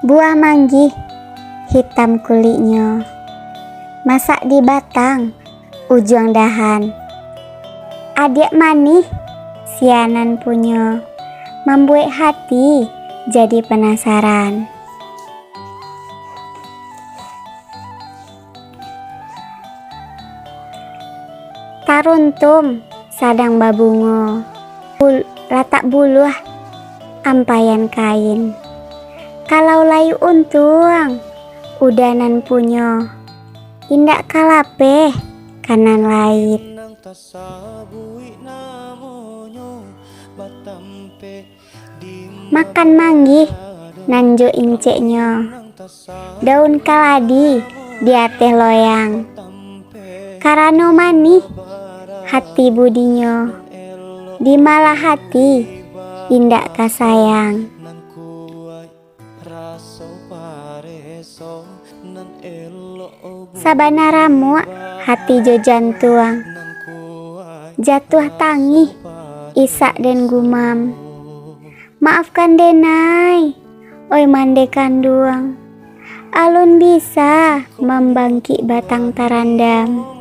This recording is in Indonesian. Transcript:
Buah manggih, hitam kulitnya, masak di batang, ujung dahan. Adik manih, sianan punya, membuat hati jadi penasaran. Taruntum sadang babungo, latak buluh ampayan kain. Kalau layu untung, udanan punyo, indak kalape kanan lait. Makan manggih, nanjo inceknya, daun kaladi diateh loyang. Karano manih, hati budinya, di malah hati indak kasayang. Sabanaramu hati jo jantung, jatuh tangih isak dan gumam. Maafkan denai, oi mande kanduang, alun bisa membangkit batang tarandam.